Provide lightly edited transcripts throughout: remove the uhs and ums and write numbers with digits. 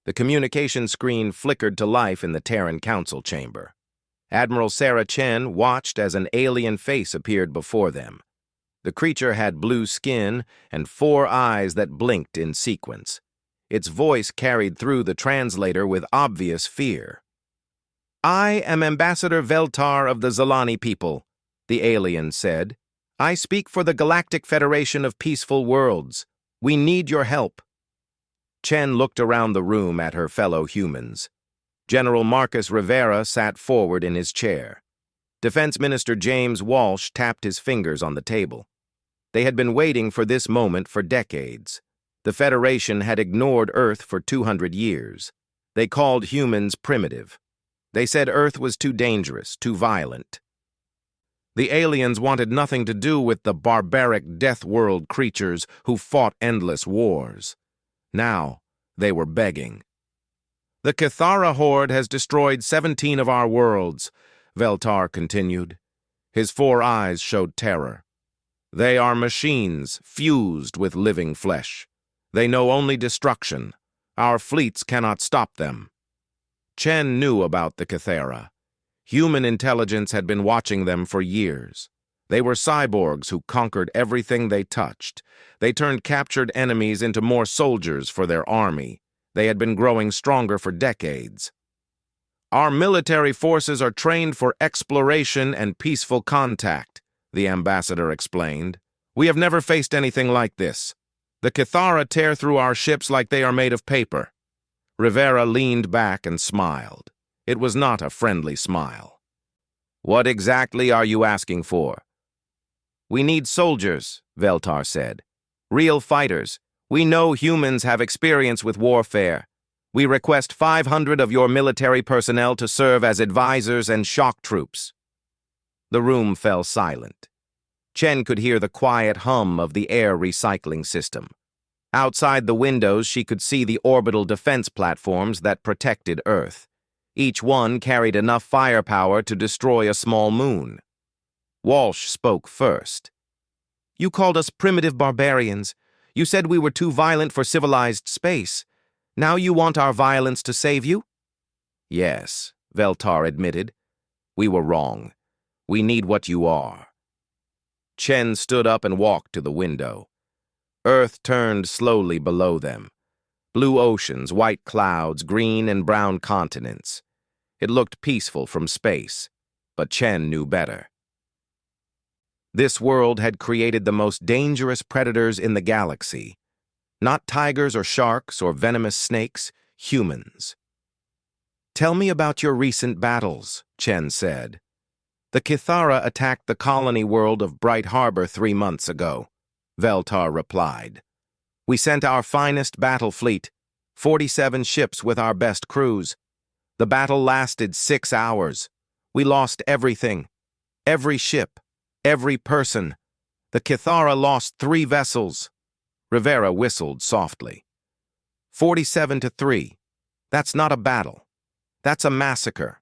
The communication screen flickered to life in the Terran Council chamber. Admiral Sarah Chen watched as an alien face appeared before them. The creature had blue skin and 4 eyes that blinked in sequence. Its voice carried through the translator with obvious fear. "I am Ambassador Veltar of the Zalani people," the alien said. "I speak for the Galactic Federation of Peaceful Worlds. We need your help." Chen looked around the room at her fellow humans. General Marcus Rivera sat forward in his chair. Defense Minister James Walsh tapped his fingers on the table. They had been waiting for this moment for decades. The Federation had ignored Earth for 200 years. They called humans primitive. They said Earth was too dangerous, too violent. The aliens wanted nothing to do with the barbaric death world creatures who fought endless wars. Now, they were begging. "The Cathara horde has destroyed 17 of our worlds," Veltar continued. His 4 eyes showed terror. "They are machines fused with living flesh. They know only destruction. Our fleets cannot stop them." Chen knew about the Cathara. Human intelligence had been watching them for years. They were cyborgs who conquered everything they touched. They turned captured enemies into more soldiers for their army. They had been growing stronger for decades. "Our military forces are trained for exploration and peaceful contact," the ambassador explained. "We have never faced anything like this. The Cathara tear through our ships like they are made of paper." Rivera leaned back and smiled. It was not a friendly smile. "What exactly are you asking for?" "We need soldiers," Veltar said. "Real fighters. We know humans have experience with warfare. We request 500 of your military personnel to serve as advisors and shock troops." The room fell silent. Chen could hear the quiet hum of the air recycling system. Outside the windows, she could see the orbital defense platforms that protected Earth. Each one carried enough firepower to destroy a small moon. Walsh spoke first. "You called us primitive barbarians. You said we were too violent for civilized space. Now you want our violence to save you?" "Yes," Veltar admitted. "We were wrong. We need what you are." Chen stood up and walked to the window. Earth turned slowly below them. Blue oceans, white clouds, green and brown continents. It looked peaceful from space, but Chen knew better. This world had created the most dangerous predators in the galaxy. Not tigers or sharks or venomous snakes, humans. "Tell me about your recent battles," Chen said. "The Cathara attacked the colony world of Bright Harbor 3 months ago," Veltar replied. "We sent our finest battle fleet, 47 ships with our best crews. The battle lasted 6 hours. We lost everything. Every ship. Every person. The Cathara lost 3 vessels." Rivera whistled softly. 47-3. That's not a battle. That's a massacre.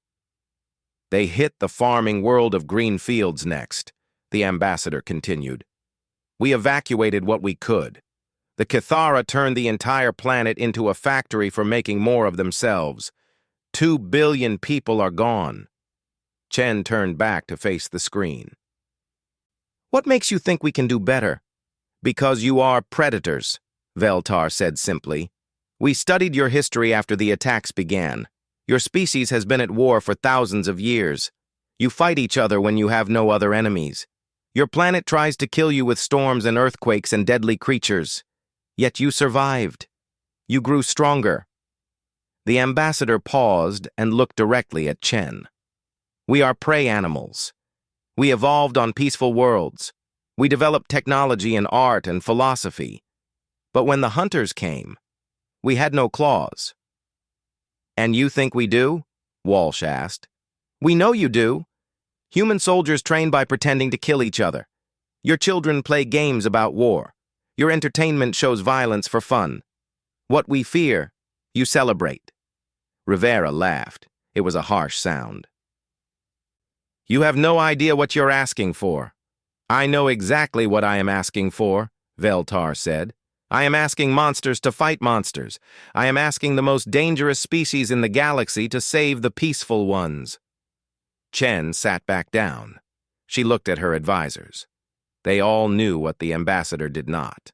"They hit the farming world of green fields next," the ambassador continued. "We evacuated what we could. The Cathara turned the entire planet into a factory for making more of themselves. 2 billion people are gone." Chen turned back to face the screen. "What makes you think we can do better?" "Because you are predators," Veltar said simply. "We studied your history after the attacks began. Your species has been at war for thousands of years. You fight each other when you have no other enemies. Your planet tries to kill you with storms and earthquakes and deadly creatures. Yet you survived. You grew stronger." The ambassador paused and looked directly at Chen. "We are prey animals. We evolved on peaceful worlds. We developed technology in art and philosophy. But when the hunters came, we had no claws." "And you think we do?" Walsh asked. "We know you do. Human soldiers train by pretending to kill each other. Your children play games about war. Your entertainment shows violence for fun. What we fear, you celebrate." Rivera laughed. It was a harsh sound. "You have no idea what you're asking for." "I know exactly what I am asking for," Veltar said. I am asking monsters to fight monsters. I am asking the most dangerous species in the galaxy to save the peaceful ones." Chen sat back down. She looked at her advisors. They all knew what the ambassador did not.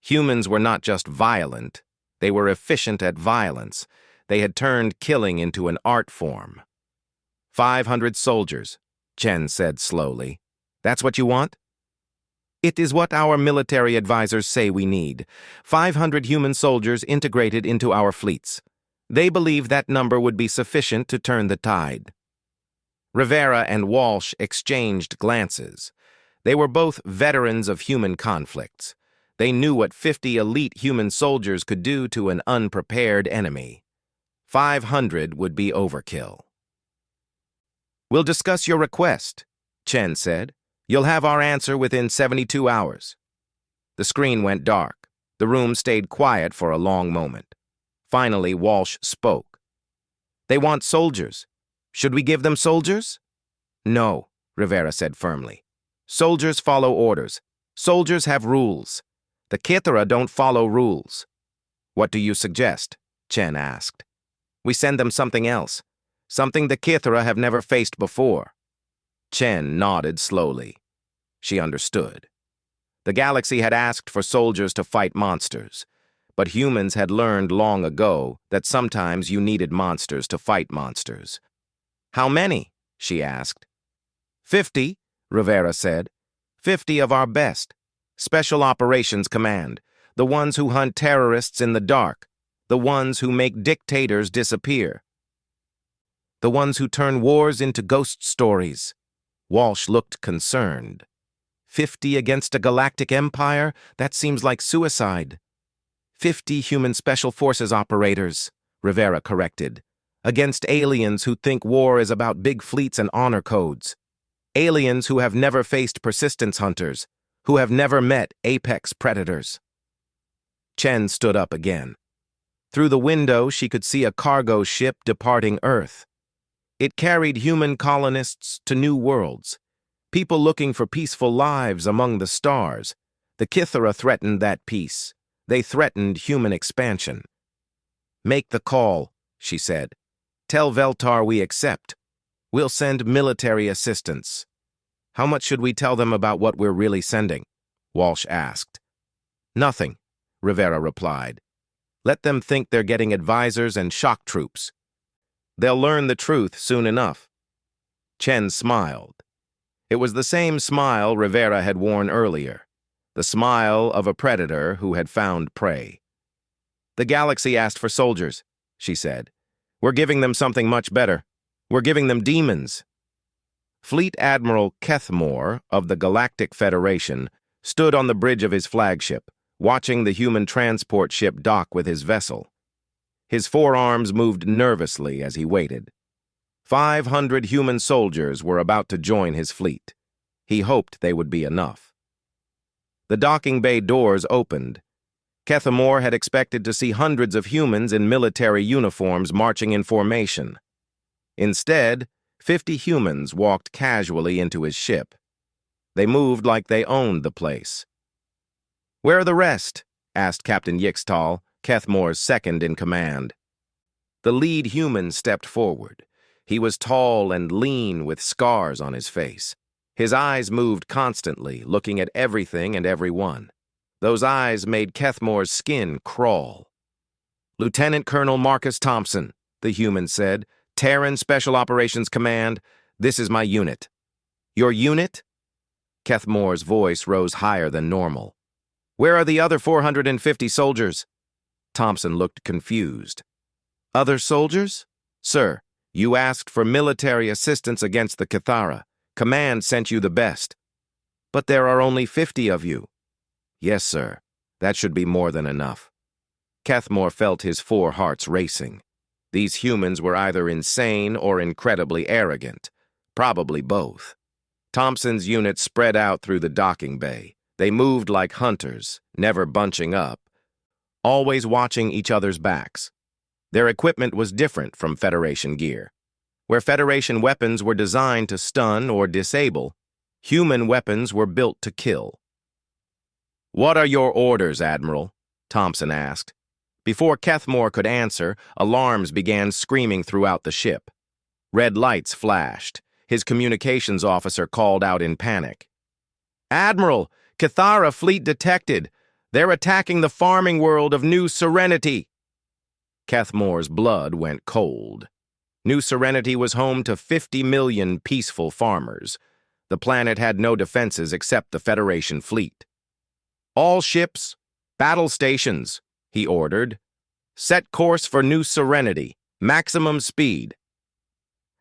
Humans were not just violent, they were efficient at violence. They had turned killing into an art form. 500 soldiers, Chen said slowly. That's what you want? It is what our military advisors say we need. 500 human soldiers integrated into our fleets. They believe that number would be sufficient to turn the tide. Rivera and Walsh exchanged glances. They were both veterans of human conflicts. They knew what 50 elite human soldiers could do to an unprepared enemy. 500 would be overkill. "We'll discuss your request," Chen said. "You'll have our answer within 72 hours. The screen went dark. The room stayed quiet for a long moment. Finally, Walsh spoke. "They want soldiers. Should we give them soldiers?" "No," Rivera said firmly. "Soldiers follow orders. Soldiers have rules. The Kithara don't follow rules." "What do you suggest?" Chen asked. "We send them something else. Something the Kithara have never faced before." Chen nodded slowly. She understood. The galaxy had asked for soldiers to fight monsters, but humans had learned long ago that sometimes you needed monsters to fight monsters. "How many?" she asked. 50, Rivera said. 50 of our best. Special Operations Command, the ones who hunt terrorists in the dark, the ones who make dictators disappear. The ones who turn wars into ghost stories. Walsh looked concerned. 50 against a galactic empire? That seems like suicide. 50 human special forces operators, Rivera corrected, against aliens who think war is about big fleets and honor codes. Aliens who have never faced persistence hunters, who have never met apex predators. Chen stood up again. Through the window, she could see a cargo ship departing Earth. It carried human colonists to new worlds, people looking for peaceful lives among the stars. The Kithara threatened that peace. They threatened human expansion. "Make the call," she said. "Tell Veltar we accept. We'll send military assistance." "How much should we tell them about what we're really sending?" Walsh asked. "Nothing," Rivera replied. "Let them think they're getting advisors and shock troops. They'll learn the truth soon enough." Chen smiled. It was the same smile Rivera had worn earlier, the smile of a predator who had found prey. "The galaxy asked for soldiers," she said. "We're giving them something much better. We're giving them demons." Fleet Admiral Kethmore of the Galactic Federation stood on the bridge of his flagship, watching the human transport ship dock with his vessel. His forearms moved nervously as he waited. 500 human soldiers were about to join his fleet. He hoped they would be enough. The docking bay doors opened. Kethmore had expected to see hundreds of humans in military uniforms marching in formation. Instead, 50 humans walked casually into his ship. They moved like they owned the place. "Where are the rest?" asked Captain Yixtal, Kethmore's second in command. The lead human stepped forward. He was tall and lean with scars on his face. His eyes moved constantly, looking at everything and everyone. Those eyes made Kethmore's skin crawl. "Lieutenant Colonel Marcus Thompson," the human said, "Terran Special Operations Command, this is my unit." "Your unit?" Kethmore's voice rose higher than normal. "Where are the other 450 soldiers?" Thompson looked confused. "Other soldiers? Sir, you asked for military assistance against the Kithara. Command sent you the best. But there are only 50 of you." "Yes, sir. That should be more than enough." Kethmore felt his 4 hearts racing. These humans were either insane or incredibly arrogant. Probably both. Thompson's unit spread out through the docking bay. They moved like hunters, never bunching up, always watching each other's backs. Their equipment was different from Federation gear. Where Federation weapons were designed to stun or disable, human weapons were built to kill. "What are your orders, Admiral?" Thompson asked. Before Kethmore could answer, alarms began screaming throughout the ship. Red lights flashed. His communications officer called out in panic. "Admiral, Cathara fleet detected. They're attacking the farming world of New Serenity." Kethmore's blood went cold. New Serenity was home to 50 million peaceful farmers. The planet had no defenses except the Federation fleet. "All ships, battle stations," he ordered. "Set course for New Serenity, maximum speed."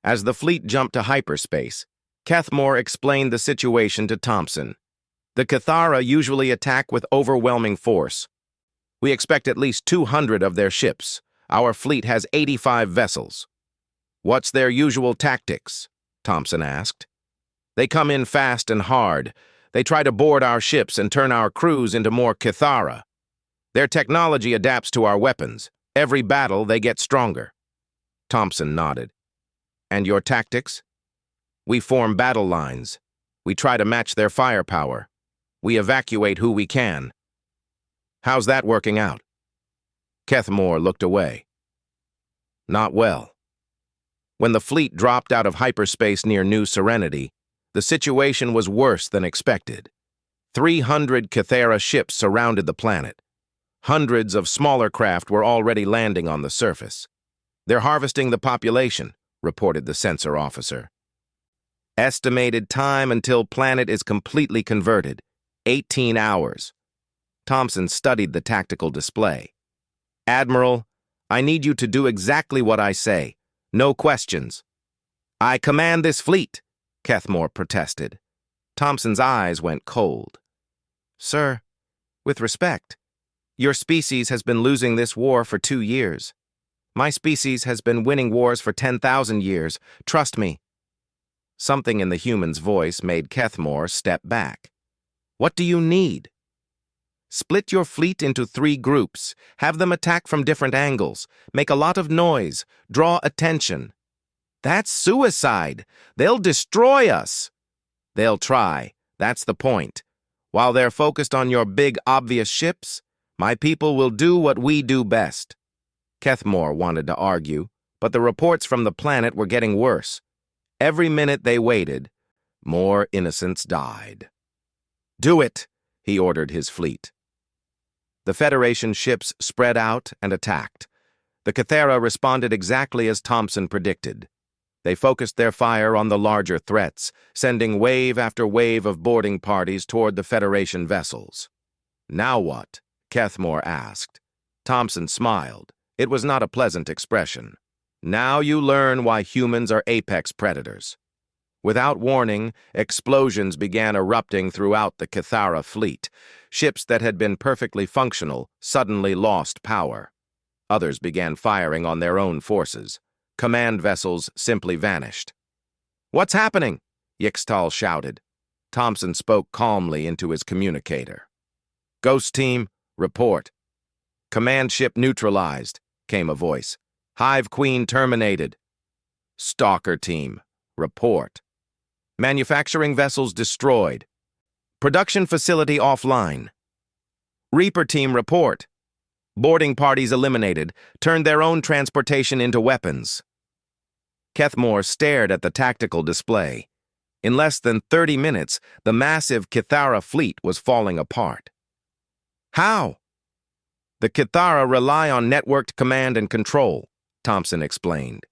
As the fleet jumped to hyperspace, Kethmore explained the situation to Thompson. "The Cathara usually attack with overwhelming force. We expect at least 200 of their ships. Our fleet has 85 vessels." "What's their usual tactics?" Thompson asked. "They come in fast and hard. They try to board our ships and turn our crews into more Cathara. Their technology adapts to our weapons. Every battle, they get stronger." Thompson nodded. "And your tactics?" "We form battle lines. We try to match their firepower. We evacuate who we can." "How's that working out?" Kethmore looked away. "Not well." When the fleet dropped out of hyperspace near New Serenity, the situation was worse than expected. 300 Cathara ships surrounded the planet. Hundreds of smaller craft were already landing on the surface. "They're harvesting the population," reported the sensor officer. "Estimated time until planet is completely converted, 18 hours. Thompson studied the tactical display. "Admiral, I need you to do exactly what I say. No questions." "I command this fleet," Kethmore protested. Thompson's eyes went cold. "Sir, with respect, your species has been losing this war for 2 years. My species has been winning wars for 10,000 years. Trust me." Something in the human's voice made Kethmore step back. "What do you need?" "Split your fleet into 3 groups. Have them attack from different angles. Make a lot of noise. Draw attention." "That's suicide. They'll destroy us." "They'll try. That's the point. While they're focused on your big, obvious ships, my people will do what we do best." Kethmore wanted to argue, but the reports from the planet were getting worse. Every minute they waited, more innocents died. "Do it," he ordered his fleet. The Federation ships spread out and attacked. The Cathara responded exactly as Thompson predicted. They focused their fire on the larger threats, sending wave after wave of boarding parties toward the Federation vessels. "Now what?" Kethmore asked. Thompson smiled. It was not a pleasant expression. "Now you learn why humans are apex predators." Without warning, explosions began erupting throughout the Cathara fleet. Ships that had been perfectly functional suddenly lost power. Others began firing on their own forces. Command vessels simply vanished. "What's happening?" Yixtal shouted. Thompson spoke calmly into his communicator. "Ghost Team, report." "Command ship neutralized," came a voice. "Hive Queen terminated." "Stalker Team, report." "Manufacturing vessels destroyed. Production facility offline." "Reaper Team, report." "Boarding parties eliminated, turned their own transportation into weapons." Kethmore stared at the tactical display. In less than 30 minutes, the massive Cathara fleet was falling apart. "How?" "The Cathara rely on networked command and control," Thompson explained.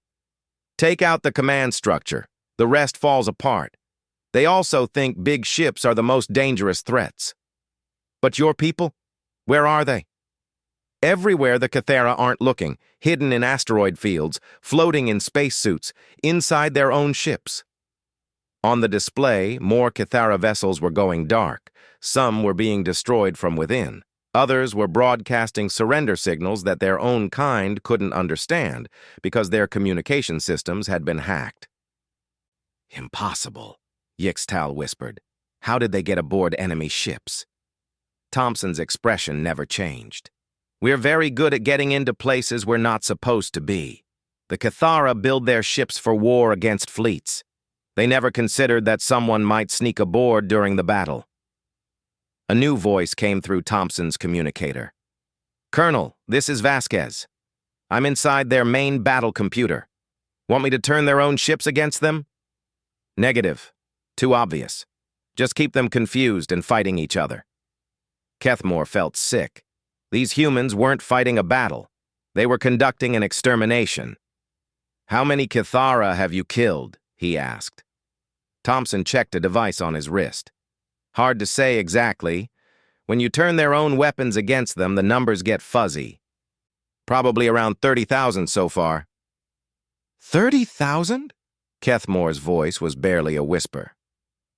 "Take out the command structure. The rest falls apart. They also think big ships are the most dangerous threats." "But your people? Where are they?" "Everywhere the Cathara aren't looking, hidden in asteroid fields, floating in spacesuits, inside their own ships." On the display, more Cathara vessels were going dark. Some were being destroyed from within. Others were broadcasting surrender signals that their own kind couldn't understand because their communication systems had been hacked. "Impossible," Yixtal whispered. "How did they get aboard enemy ships?" Thompson's expression never changed. "We're very good at getting into places we're not supposed to be. The Cathara build their ships for war against fleets. They never considered that someone might sneak aboard during the battle." A new voice came through Thompson's communicator. Colonel, this is Vasquez. I'm inside their main battle computer. Want me to turn their own ships against them? Negative. Too obvious. Just keep them confused and fighting each other. Kethmore felt sick. These humans weren't fighting a battle. They were conducting an extermination. How many Kithara have you killed? He asked. Thompson checked a device on his wrist. Hard to say exactly. When you turn their own weapons against them, the numbers get fuzzy. Probably around 30,000 so far. 30,000? Kethmore's voice was barely a whisper.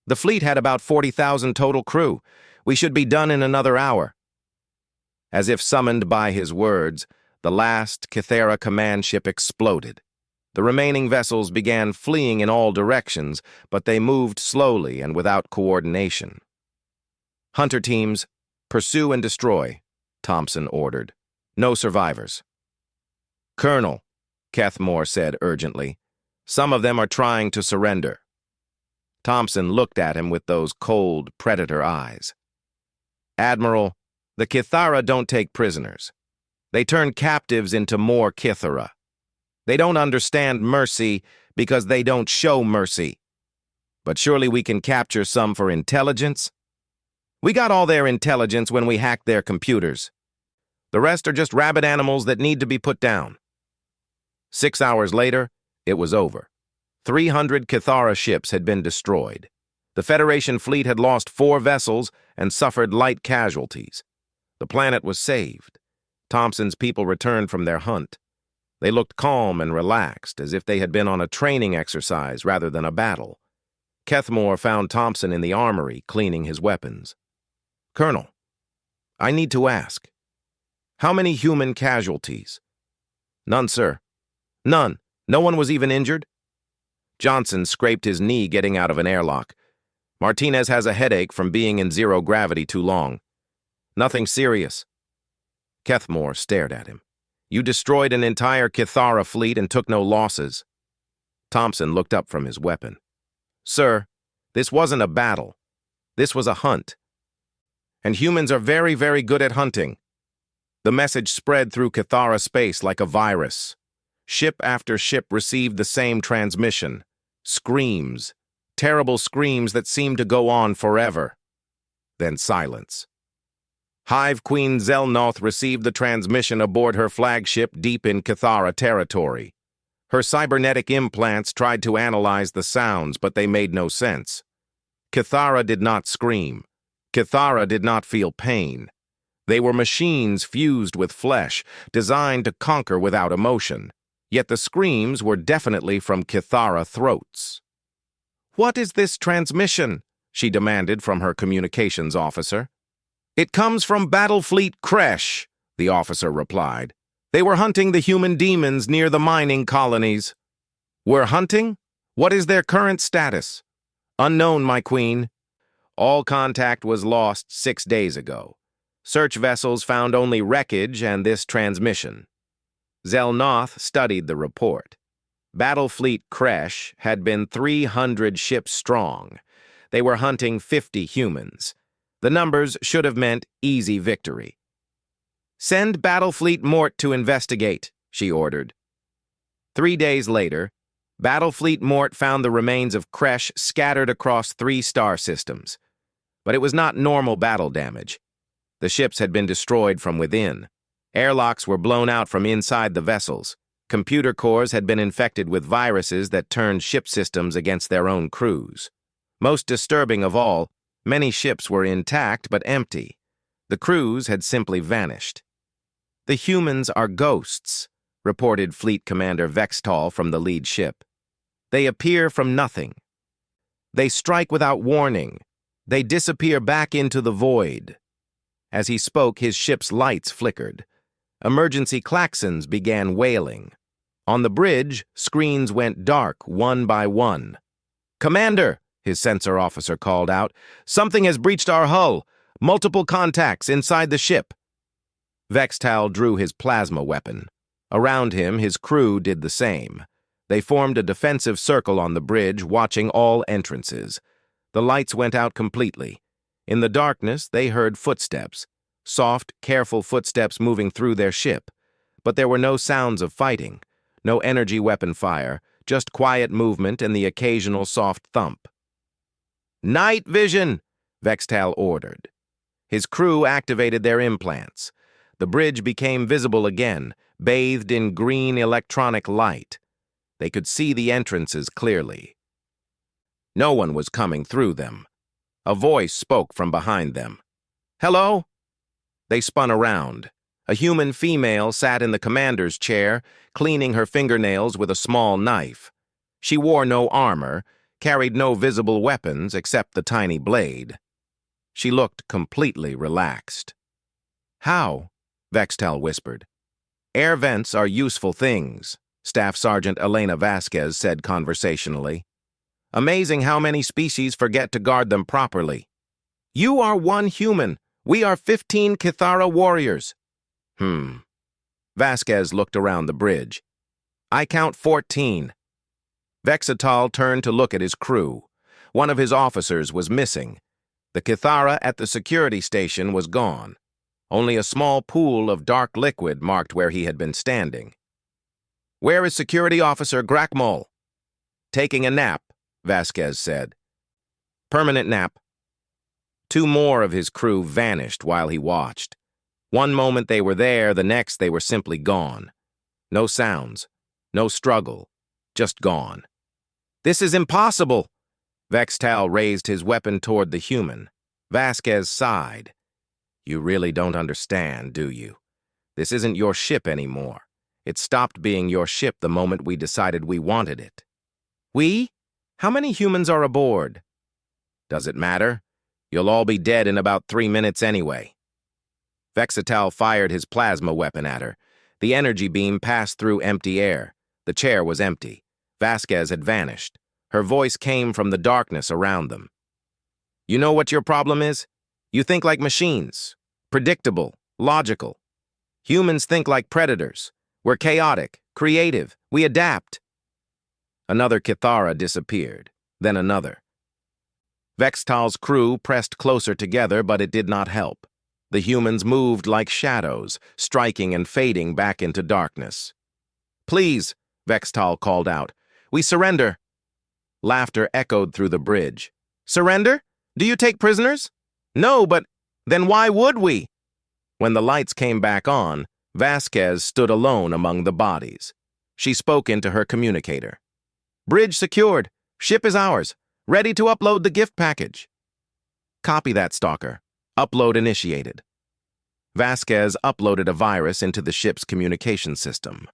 The fleet had about 40,000 total crew. We should be done in another hour. As if summoned by his words, the last Kithara command ship exploded. The remaining vessels began fleeing in all directions, but they moved slowly and without coordination. Hunter teams, pursue and destroy, Thompson ordered. No survivors. Colonel, Kethmore said urgently, some of them are trying to surrender. Thompson looked at him with those cold predator eyes. Admiral, the Kithara don't take prisoners. They turn captives into more Kithara. They don't understand mercy because they don't show mercy. But surely we can capture some for intelligence? We got all their intelligence when we hacked their computers. The rest are just rabid animals that need to be put down. 6 hours later, it was over. 300 Kithara ships had been destroyed. The Federation fleet had lost 4 vessels and suffered light casualties. The planet was saved. Thompson's people returned from their hunt. They looked calm and relaxed, as if they had been on a training exercise rather than a battle. Kethmore found Thompson in the armory, cleaning his weapons. Colonel, I need to ask, how many human casualties? None, sir. None. No one was even injured? Johnson scraped his knee getting out of an airlock. Martinez has a headache from being in zero gravity too long. Nothing serious. Kethmore stared at him. You destroyed an entire Kithara fleet and took no losses. Thompson looked up from his weapon. Sir, this wasn't a battle. This was a hunt. And humans are very, very good at hunting. The message spread through Kithara space like a virus. Ship after ship received the same transmission. Screams. Terrible screams that seemed to go on forever. Then silence. Hive Queen Zelnoth received the transmission aboard her flagship deep in Kithara territory. Her cybernetic implants tried to analyze the sounds, but they made no sense. Kithara did not scream. Kithara did not feel pain. They were machines fused with flesh, designed to conquer without emotion. Yet the screams were definitely from Kithara throats. What is this transmission? She demanded from her communications officer. It comes from Battlefleet Kresh, the officer replied. They were hunting the human demons near the mining colonies. We're hunting? What is their current status? Unknown, my queen. All contact was lost 6 days ago. Search vessels found only wreckage and this transmission. Zelnoth studied the report. Battlefleet Kresh had been 300 ships strong. They were hunting 50 humans. The numbers should have meant easy victory. Send Battlefleet Mort to investigate, she ordered. 3 days later, Battlefleet Mort found the remains of Kresh scattered across 3 star systems. But it was not normal battle damage. The ships had been destroyed from within. Airlocks were blown out from inside the vessels. Computer cores had been infected with viruses that turned ship systems against their own crews. Most disturbing of all, many ships were intact but empty. The crews had simply vanished. The humans are ghosts, reported Fleet Commander Vextall from the lead ship. They appear from nothing. They strike without warning. They disappear back into the void. As he spoke, his ship's lights flickered. Emergency klaxons began wailing. On the bridge, screens went dark one by one. Commander, his sensor officer called out, something has breached our hull. Multiple contacts inside the ship. Vextall drew his plasma weapon. Around him, his crew did the same. They formed a defensive circle on the bridge, watching all entrances. The lights went out completely. In the darkness, they heard footsteps. soft, careful footsteps moving through their ship, but there were no sounds of fighting, no energy weapon fire, just quiet movement and the occasional soft thump. "Night vision!" Vextal ordered. His crew activated their implants. The bridge became visible again, bathed in green electronic light. They could see the entrances clearly. No one was coming through them. A voice spoke from behind them. "Hello?" They spun around. A human female sat in the commander's chair, cleaning her fingernails with a small knife. She wore no armor, carried no visible weapons except the tiny blade. She looked completely relaxed. "How?" Vextal whispered. "Air vents are useful things," Staff Sergeant Elena Vasquez said conversationally. "Amazing how many species forget to guard them properly. You are one human. We are 15 Kithara warriors." Vasquez looked around the bridge. "I count 14. Vexatal turned to look at his crew. One of his officers was missing. The Kithara at the security station was gone. Only a small pool of dark liquid marked where he had been standing. "Where is Security Officer Grakmol?" "Taking a nap," Vasquez said. "Permanent nap." Two more of his crew vanished while he watched. One moment they were there, the next they were simply gone. No sounds, no struggle, just gone. "This is impossible!" Vextal raised his weapon toward the human. Vasquez sighed. "You really don't understand, do you? This isn't your ship anymore. It stopped being your ship the moment we decided we wanted it." "We? How many humans are aboard?" "Does it matter? You'll all be dead in about 3 minutes anyway." Vexatal fired his plasma weapon at her. The energy beam passed through empty air. The chair was empty. Vasquez had vanished. Her voice came from the darkness around them. "You know what your problem is? You think like machines. Predictable, logical. Humans think like predators. We're chaotic, creative. We adapt." Another Kithara disappeared, then another. Vextal's crew pressed closer together, but it did not help. The humans moved like shadows, striking and fading back into darkness. "Please," Vextal called out. "We surrender." Laughter echoed through the bridge. "Surrender? Do you take prisoners?" "No, but then why would we?" When the lights came back on, Vasquez stood alone among the bodies. She spoke into her communicator. "Bridge secured. Ship is ours. Ready to upload the gift package." "Copy that, Stalker. Upload initiated." Vasquez uploaded a virus into the ship's communication system.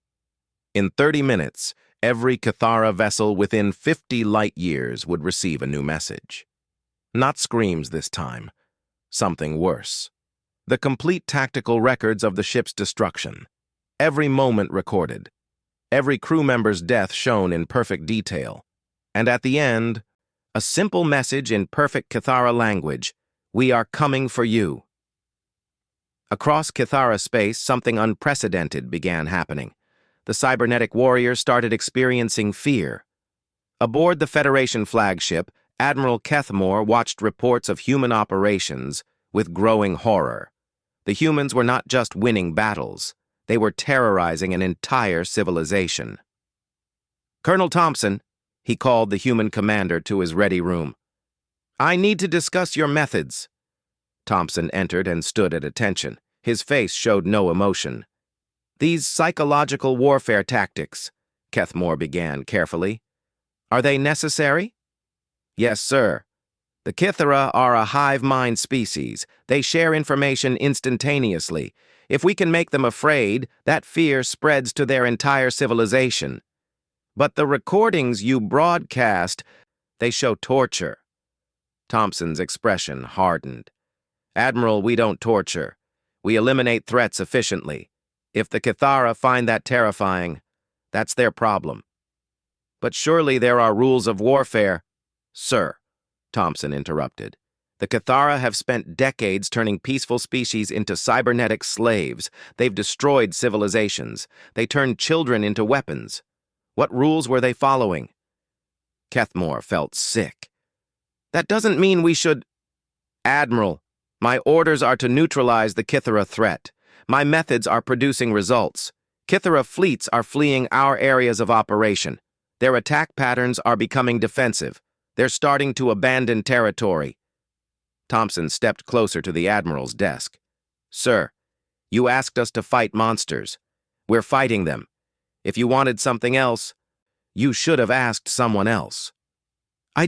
In 30 minutes, every Kithara vessel within 50 light years would receive a new message. Not screams this time. Something worse. The complete tactical records of the ship's destruction. Every moment recorded. Every crew member's death shown in perfect detail. And at the end, a simple message in perfect Kithara language: "We are coming for you." Across Kithara space, something unprecedented began happening. The cybernetic warriors started experiencing fear. Aboard the Federation flagship, Admiral Kethmore watched reports of human operations with growing horror. The humans were not just winning battles. They were terrorizing an entire civilization. "Colonel Thompson," he called the human commander to his ready room. "I need to discuss your methods." Thompson entered and stood at attention. His face showed no emotion. "These psychological warfare tactics," Kethmore began carefully, "are they necessary?" "Yes, sir. The Kithara are a hive mind species. They share information instantaneously. If we can make them afraid, that fear spreads to their entire civilization. But the recordings you broadcast, they show torture." Thompson's expression hardened. "Admiral, we don't torture. We eliminate threats efficiently. If the Kithara find that terrifying, that's their problem." "But surely there are rules of warfare." "Sir," Thompson interrupted, "the Kithara have spent decades turning peaceful species into cybernetic slaves. They've destroyed civilizations. They turned children into weapons. What rules were they following?" Kethmore felt sick. "That doesn't mean we should—" "Admiral," My orders are to neutralize the Kythera threat. My methods are producing results. Kythera fleets are fleeing our areas of operation. Their attack patterns are becoming defensive. They're starting to abandon territory. Thompson stepped closer to the Admiral's desk. Sir, you asked us to fight monsters. We're fighting them. If you wanted something else, you should have asked someone else. I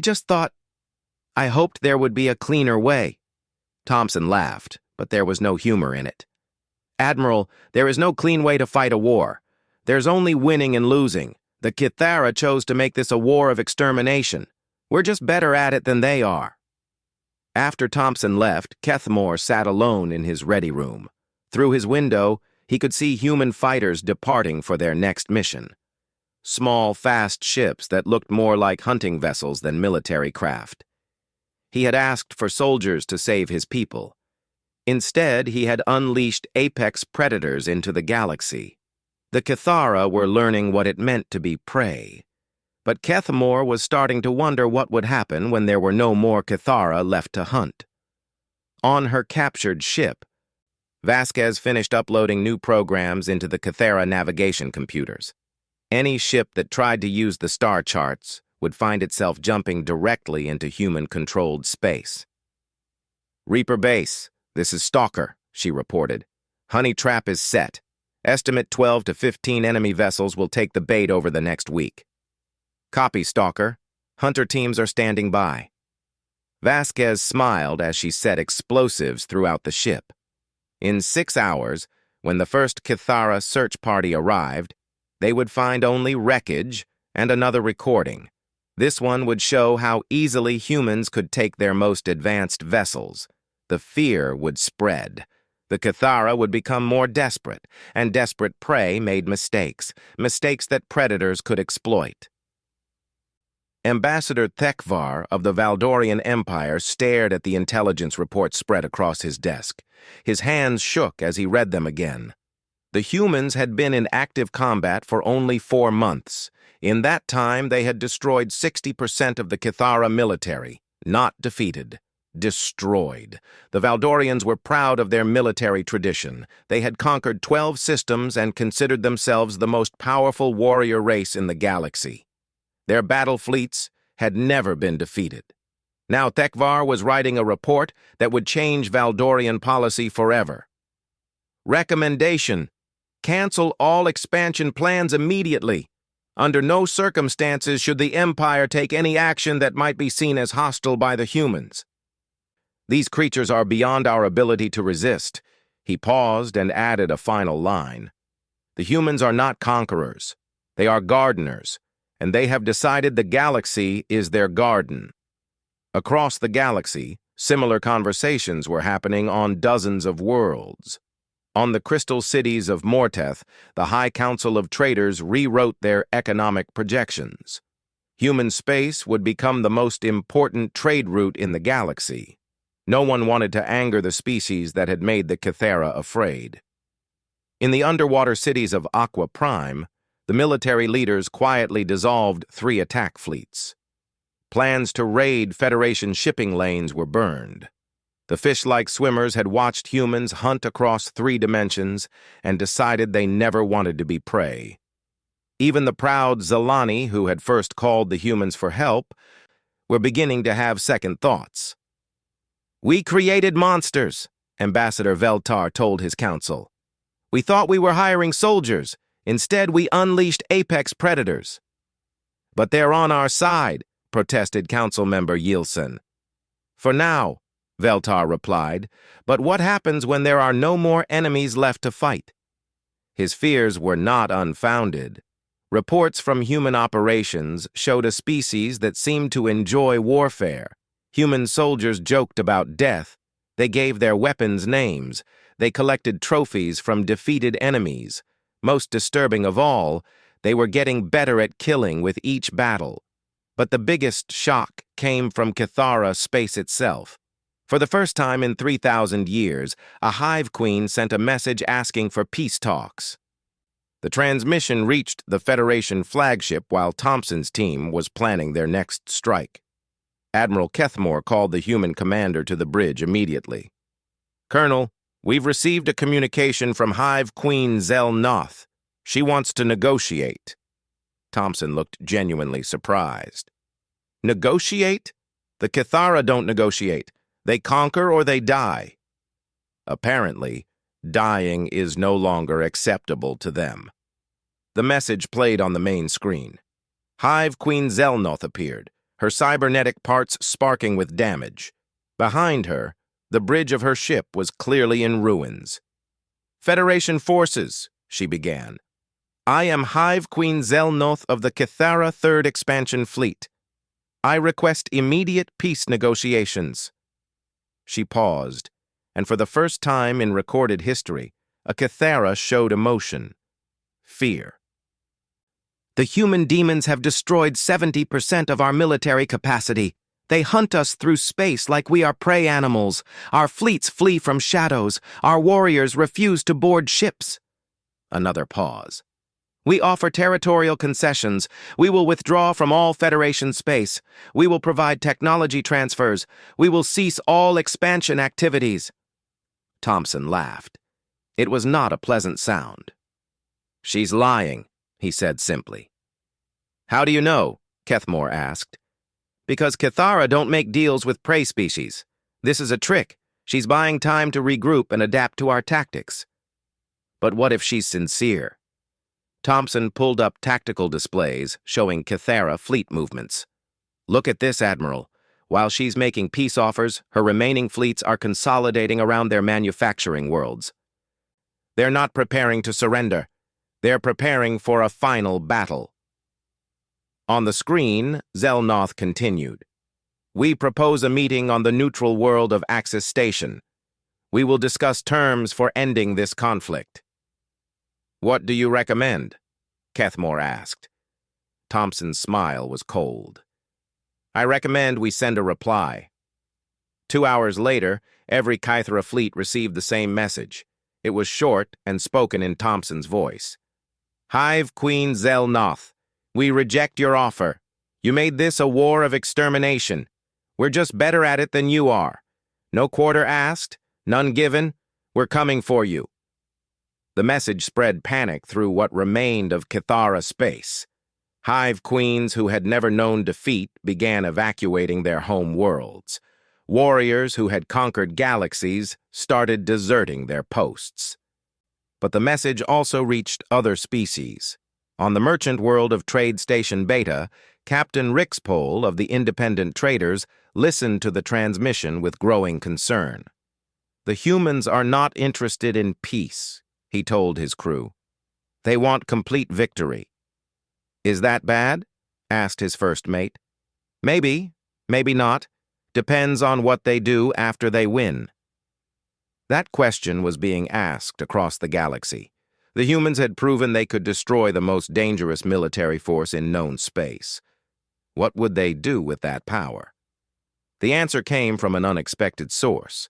hoped there would be a cleaner way. Thompson laughed, but there was no humor in it. Admiral, there is no clean way to fight a war. There's only winning and losing. The Kythera chose to make this a war of extermination. We're just better at it than they are. After Thompson left, Kethmore sat alone in his ready room. Through his window, he could see human fighters departing for their next mission. Small, fast ships that looked more like hunting vessels than military craft. He had asked for soldiers to save his people. Instead, he had unleashed apex predators into the galaxy. The Kythera were learning what it meant to be prey. But Kethmore was starting to wonder what would happen when there were no more Kythera left to hunt. On her captured ship, Vasquez finished uploading new programs into the Kythera navigation computers. Any ship that tried to use the star charts would find itself jumping directly into human-controlled space. Reaper Base, this is Stalker, she reported. Honey trap is set. Estimate 12 to 15 enemy vessels will take the bait over the next week. Copy, Stalker. Hunter teams are standing by. Vasquez smiled as she set explosives throughout the ship. In 6 hours, when the first Kythera search party arrived, they would find only wreckage and another recording. This one would show how easily humans could take their most advanced vessels. The fear would spread. The Kythera would become more desperate, and desperate prey made mistakes that predators could exploit. Ambassador Thekvar of the Valdorian Empire stared at the intelligence report spread across his desk. His hands shook as he read them again. The humans had been in active combat for only 4 months. In that time, they had destroyed 60% of the Kythera military, not defeated. Destroyed. The Valdorians were proud of their military tradition. They had conquered 12 systems and considered themselves the most powerful warrior race in the galaxy. Their battle fleets had never been defeated. Now Thekvar was writing a report that would change Valdorian policy forever. Recommendation: cancel all expansion plans immediately. Under no circumstances should the Empire take any action that might be seen as hostile by the humans. These creatures are beyond our ability to resist. He paused and added a final line. The humans are not conquerors. They are gardeners, and they have decided the galaxy is their garden. Across the galaxy, similar conversations were happening on dozens of worlds. On the crystal cities of Morteth, the High Council of Traders rewrote their economic projections. Human space would become the most important trade route in the galaxy. No one wanted to anger the species that had made the Kythera afraid. In the underwater cities of Aqua Prime, the military leaders quietly dissolved 3 attack fleets. Plans to raid Federation shipping lanes were burned. The fish-like swimmers had watched humans hunt across 3 dimensions and decided they never wanted to be prey. Even the proud Zelani, who had first called the humans for help, were beginning to have second thoughts. We created monsters, Ambassador Veltar told his council. We thought we were hiring soldiers. Instead, we unleashed apex predators. But they're on our side, protested Council Member Yilson. For now, Veltar replied, but what happens when there are no more enemies left to fight? His fears were not unfounded. Reports from human operations showed a species that seemed to enjoy warfare. Human soldiers joked about death. They gave their weapons names. They collected trophies from defeated enemies. Most disturbing of all, they were getting better at killing with each battle. But the biggest shock came from Kythera space itself. For the first time in 3,000 years, a hive queen sent a message asking for peace talks. The transmission reached the Federation flagship while Thompson's team was planning their next strike. Admiral Kethmore called the human commander to the bridge immediately. Colonel, we've received a communication from Hive Queen Zell Noth. She wants to negotiate. Thompson looked genuinely surprised. Negotiate? The Kithara don't negotiate. They conquer or they die. Apparently, dying is no longer acceptable to them. The message played on the main screen. Hive Queen Zelnoth appeared, her cybernetic parts sparking with damage. Behind her, the bridge of her ship was clearly in ruins. Federation forces, she began. I am Hive Queen Zelnoth of the Kithara 3rd Expansion Fleet. I request immediate peace negotiations. She paused, and for the first time in recorded history, a Kithara showed emotion. Fear. The human demons have destroyed 70% of our military capacity. They hunt us through space like we are prey animals. Our fleets flee from shadows. Our warriors refuse to board ships. Another pause. We offer territorial concessions. We will withdraw from all Federation space. We will provide technology transfers. We will cease all expansion activities. Thompson laughed. It was not a pleasant sound. She's lying, he said simply. How do you know? Kethmore asked. Because Kithara don't make deals with prey species. This is a trick. She's buying time to regroup and adapt to our tactics. But what if she's sincere? Thompson pulled up tactical displays showing Kithara fleet movements. Look at this, Admiral. While she's making peace offers, her remaining fleets are consolidating around their manufacturing worlds. They're not preparing to surrender. They're preparing for a final battle. On the screen, Zelnoth continued. We propose a meeting on the neutral world of Axis Station. We will discuss terms for ending this conflict. What do you recommend? Kethmore asked. Thompson's smile was cold. I recommend we send a reply. 2 hours later, every Kythera fleet received the same message. It was short and spoken in Thompson's voice. Hive Queen Zelnoth, we reject your offer. You made this a war of extermination. We're just better at it than you are. No quarter asked, none given. We're coming for you. The message spread panic through what remained of Kithara space. Hive queens who had never known defeat began evacuating their home worlds. Warriors who had conquered galaxies started deserting their posts. But the message also reached other species. On the merchant world of Trade Station Beta, Captain Rixpole of the Independent Traders listened to the transmission with growing concern. The humans are not interested in peace, he told his crew. They want complete victory. Is that bad? Asked his first mate. Maybe, maybe not. Depends on what they do after they win. That question was being asked across the galaxy. The humans had proven they could destroy the most dangerous military force in known space. What would they do with that power? The answer came from an unexpected source.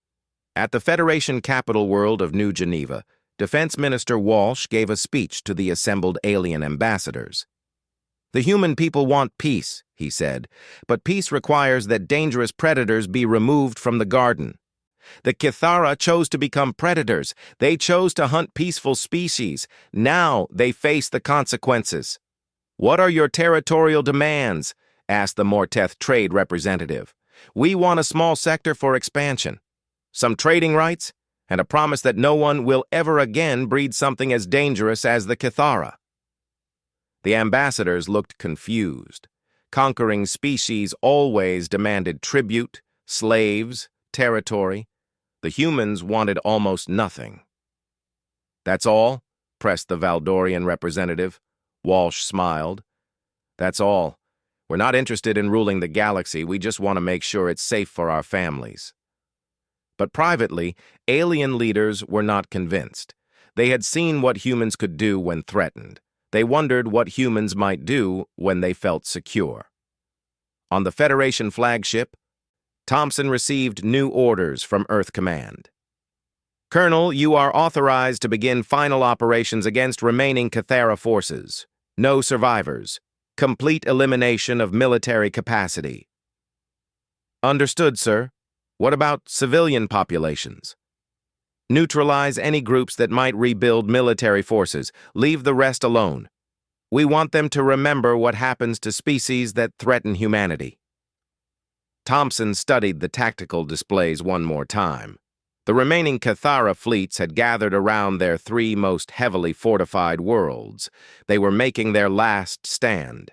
At the Federation capital world of New Geneva, Defense Minister Walsh gave a speech to the assembled alien ambassadors. The human people want peace, he said, but peace requires that dangerous predators be removed from the garden. The Kithara chose to become predators. They chose to hunt peaceful species. Now they face the consequences. What are your territorial demands? Asked the Morteth trade representative. We want a small sector for expansion, some trading rights, and a promise that no one will ever again breed something as dangerous as the Kithara. The ambassadors looked confused. Conquering species always demanded tribute, slaves, territory. The humans wanted almost nothing. That's all? Pressed the Valdorian representative. Walsh smiled. That's all. We're not interested in ruling the galaxy. We just want to make sure it's safe for our families. But privately, alien leaders were not convinced. They had seen what humans could do when threatened. They wondered what humans might do when they felt secure. On the Federation flagship, Thompson received new orders from Earth Command. Colonel, you are authorized to begin final operations against remaining Kithara forces. No survivors. Complete elimination of military capacity. Understood, sir. What about civilian populations? Neutralize any groups that might rebuild military forces. Leave the rest alone. We want them to remember what happens to species that threaten humanity." Thompson studied the tactical displays one more time. The remaining Cathara fleets had gathered around their three most heavily fortified worlds. They were making their last stand.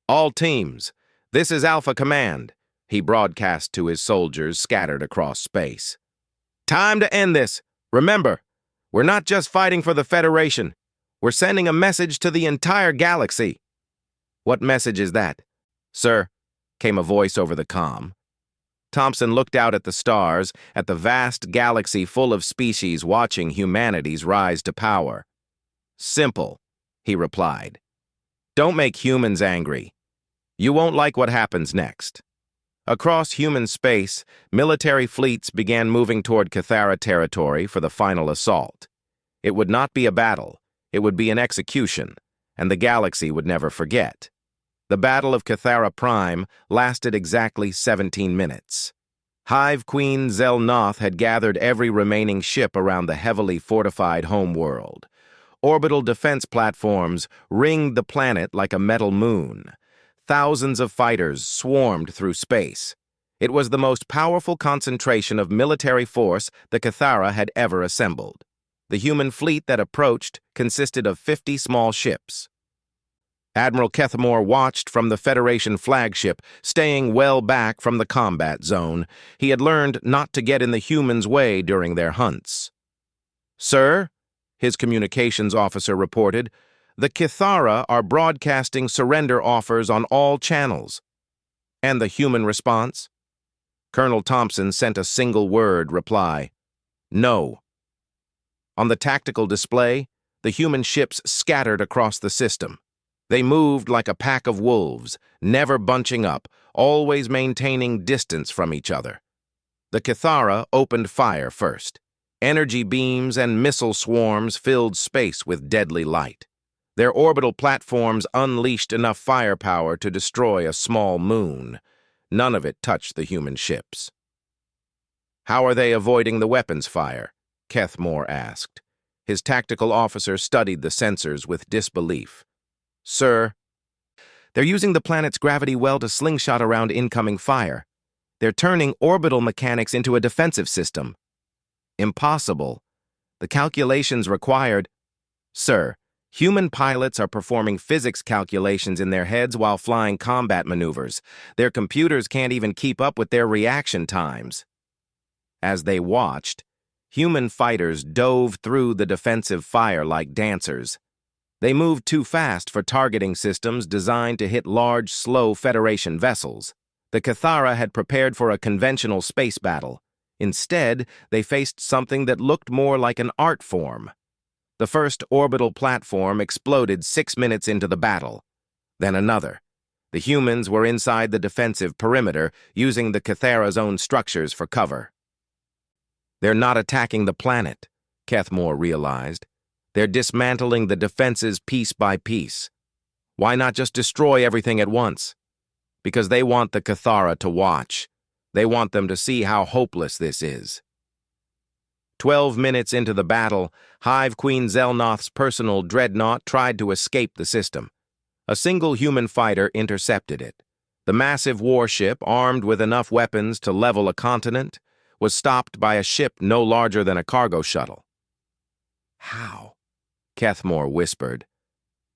"All teams, this is Alpha Command," he broadcast to his soldiers scattered across space. "Time to end this. Remember, we're not just fighting for the Federation. We're sending a message to the entire galaxy." "What message is that, sir?" came a voice over the comm. Thompson looked out at the stars, at the vast galaxy full of species watching humanity's rise to power. "Simple," he replied. "Don't make humans angry. You won't like what happens next." Across human space, military fleets began moving toward Cathara territory for the final assault. It would not be a battle, it would be an execution, and the galaxy would never forget. The Battle of Cathara Prime lasted exactly 17 minutes. Hive Queen Zelnoth had gathered every remaining ship around the heavily fortified homeworld. Orbital defense platforms ringed the planet like a metal moon. Thousands of fighters swarmed through space. It was the most powerful concentration of military force the Cathara had ever assembled. The human fleet that approached consisted of 50 small ships. Admiral Kethmore watched from the Federation flagship, staying well back from the combat zone. He had learned not to get in the humans' way during their hunts. "Sir," his communications officer reported, "the Cathara are broadcasting surrender offers on all channels." "And the human response?" Colonel Thompson sent a single-word reply: "No." On the tactical display, the human ships scattered across the system. They moved like a pack of wolves, never bunching up, always maintaining distance from each other. The Cathara opened fire first. Energy beams and missile swarms filled space with deadly light. Their orbital platforms unleashed enough firepower to destroy a small moon. None of it touched the human ships. "How are they avoiding the weapons fire?" Kethmore asked. His tactical officer studied the sensors with disbelief. "Sir, they're using the planet's gravity well to slingshot around incoming fire. They're turning orbital mechanics into a defensive system." "Impossible. The calculations required—" "Sir, human pilots are performing physics calculations in their heads while flying combat maneuvers. Their computers can't even keep up with their reaction times." As they watched, human fighters dove through the defensive fire like dancers. They moved too fast for targeting systems designed to hit large, slow Federation vessels. The Cathara had prepared for a conventional space battle. Instead, they faced something that looked more like an art form. The first orbital platform exploded 6 minutes into the battle. Then another. The humans were inside the defensive perimeter, using the Cathara's own structures for cover. "They're not attacking the planet," Kethmore realized. "They're dismantling the defenses piece by piece. Why not just destroy everything at once?" "Because they want the Cathara to watch. They want them to see how hopeless this is." 12 minutes into the battle, Hive Queen Zelnoth's personal dreadnought tried to escape the system. A single human fighter intercepted it. The massive warship, armed with enough weapons to level a continent, was stopped by a ship no larger than a cargo shuttle. "How?" Kethmore whispered.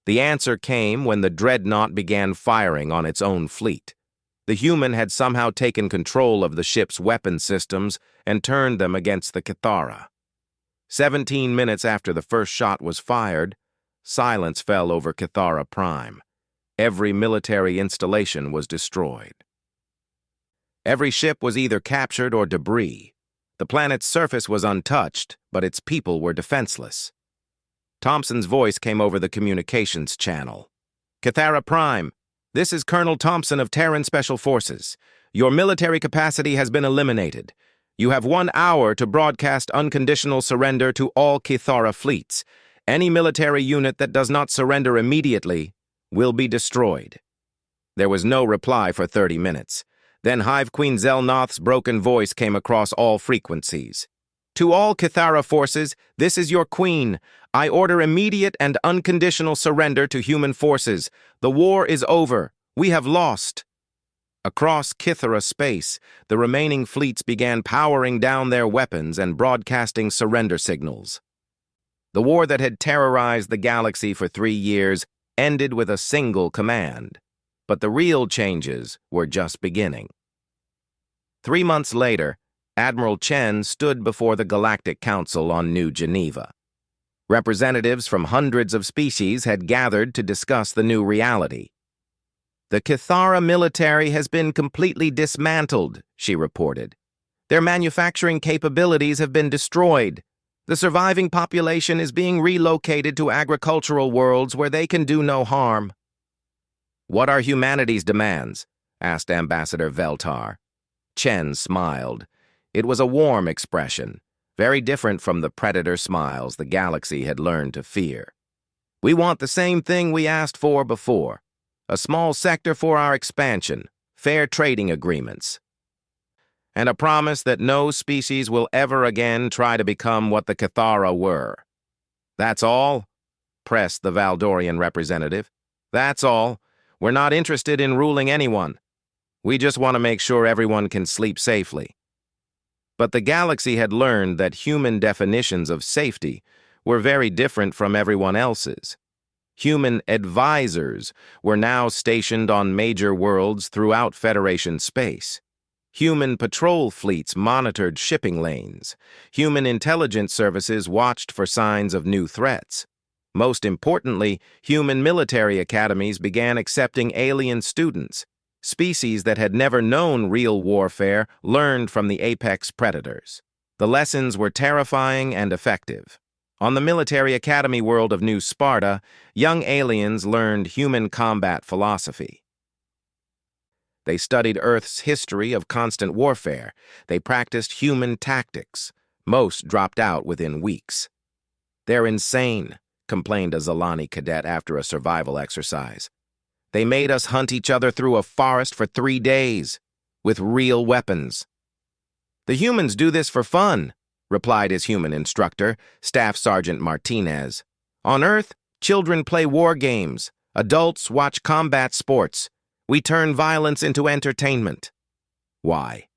The answer came when the dreadnought began firing on its own fleet. The human had somehow taken control of the ship's weapon systems and turned them against the Cathara. 17 minutes after the first shot was fired, silence fell over Cathara Prime. Every military installation was destroyed. Every ship was either captured or debris. The planet's surface was untouched, but its people were defenseless. Thompson's voice came over the communications channel. "Cathara Prime, this is Colonel Thompson of Terran Special Forces. Your military capacity has been eliminated. You have 1 hour to broadcast unconditional surrender to all Cathara fleets. Any military unit that does not surrender immediately will be destroyed." There was no reply for 30 minutes. Then Hive Queen Zelnoth's broken voice came across all frequencies. To all Kithara forces, this is your queen. I order immediate and unconditional surrender to human forces. The war is over. We have lost. Across Kithara space, the remaining fleets began powering down their weapons and broadcasting surrender signals. The war that had terrorized the galaxy for 3 years ended with a single command. But the real changes were just beginning. 3 months later, Admiral Chen stood before the Galactic Council on New Geneva. Representatives from hundreds of species had gathered to discuss the new reality. The Kithara military has been completely dismantled, she reported. Their manufacturing capabilities have been destroyed. The surviving population is being relocated to agricultural worlds where they can do no harm. What are humanity's demands? Asked Ambassador Veltar. Chen smiled. It was a warm expression, very different from the predator smiles the galaxy had learned to fear. We want the same thing we asked for before. A small sector for our expansion, fair trading agreements, and a promise that no species will ever again try to become what the Kithara were. That's all? Pressed the Valdorian representative. That's all. We're not interested in ruling anyone. We just want to make sure everyone can sleep safely. But the galaxy had learned that human definitions of safety were very different from everyone else's. Human advisors were now stationed on major worlds throughout Federation space. Human patrol fleets monitored shipping lanes. Human intelligence services watched for signs of new threats. Most importantly, human military academies began accepting alien students. Species that had never known real warfare learned from the apex predators. The lessons were terrifying and effective. On the military academy world of New Sparta, young aliens learned human combat philosophy. They studied Earth's history of constant warfare. They practiced human tactics. Most dropped out within weeks. They're insane, complained a Zalani cadet after a survival exercise. They made us hunt each other through a forest for 3 days, with real weapons. The humans do this for fun, replied his human instructor, Staff Sergeant Martinez. On Earth, children play war games. Adults watch combat sports. We turn violence into entertainment. Why?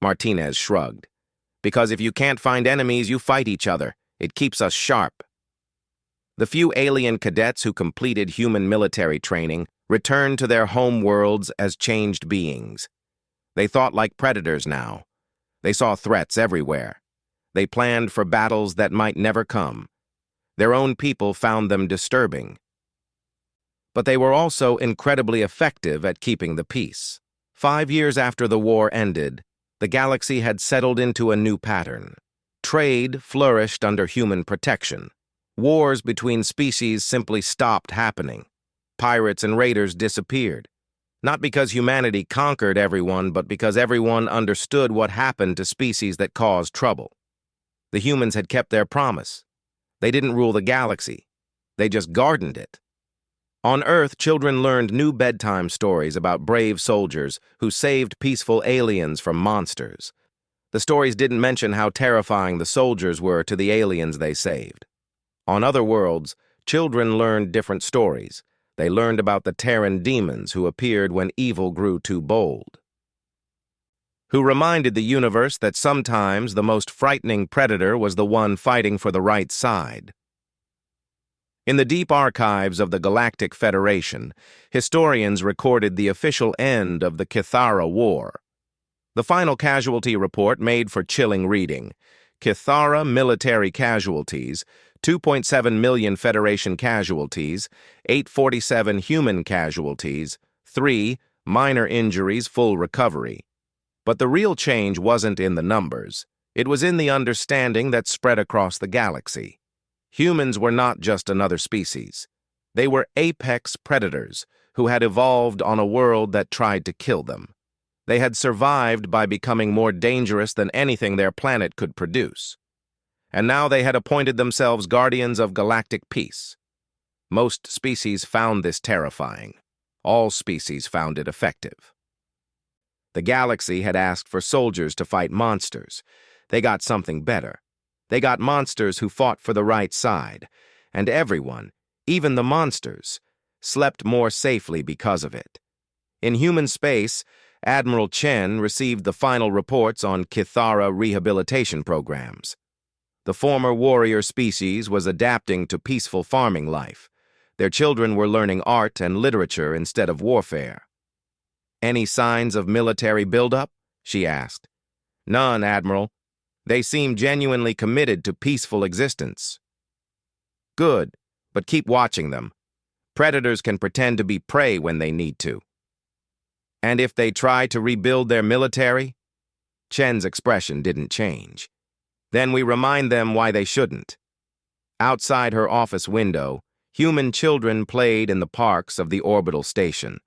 Martinez shrugged. Because if you can't find enemies, you fight each other. It keeps us sharp. The few alien cadets who completed human military training returned to their home worlds as changed beings. They thought like predators now. They saw threats everywhere. They planned for battles that might never come. Their own people found them disturbing. But they were also incredibly effective at keeping the peace. 5 years after the war ended, the galaxy had settled into a new pattern. Trade flourished under human protection. Wars between species simply stopped happening. Pirates and raiders disappeared. Not because humanity conquered everyone, but because everyone understood what happened to species that caused trouble. The humans had kept their promise. They didn't rule the galaxy. They just gardened it. On Earth, children learned new bedtime stories about brave soldiers who saved peaceful aliens from monsters. The stories didn't mention how terrifying the soldiers were to the aliens they saved. On other worlds, children learned different stories. They learned about the Terran demons who appeared when evil grew too bold, who reminded the universe that sometimes the most frightening predator was the one fighting for the right side. In the deep archives of the Galactic Federation, historians recorded the official end of the Kithara War. The final casualty report made for chilling reading. Kithara military casualties, 2.7 million Federation casualties, 847 human casualties, 3 minor injuries, full recovery. But the real change wasn't in the numbers. It was in the understanding that spread across the galaxy. Humans were not just another species. They were apex predators who had evolved on a world that tried to kill them. They had survived by becoming more dangerous than anything their planet could produce. And now they had appointed themselves guardians of galactic peace. Most species found this terrifying. All species found it effective. The galaxy had asked for soldiers to fight monsters. They got something better. They got monsters who fought for the right side, and everyone, even the monsters, slept more safely because of it. In human space, Admiral Chen received the final reports on Kithara rehabilitation programs. The former warrior species was adapting to peaceful farming life. Their children were learning art and literature instead of warfare. "Any signs of military buildup?" she asked. "None, Admiral. They seem genuinely committed to peaceful existence." "Good, but keep watching them. Predators can pretend to be prey when they need to." "And if they try to rebuild their military?" Chen's expression didn't change. "Then we remind them why they shouldn't." Outside her office window, human children played in the parks of the orbital station.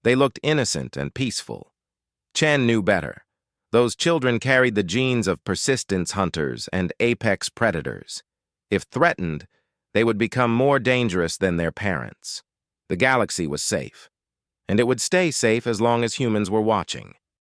They looked innocent and peaceful. Chen knew better. Those children carried the genes of persistence hunters and apex predators. If threatened, they would become more dangerous than their parents. The galaxy was safe, and it would stay safe as long as humans were watching.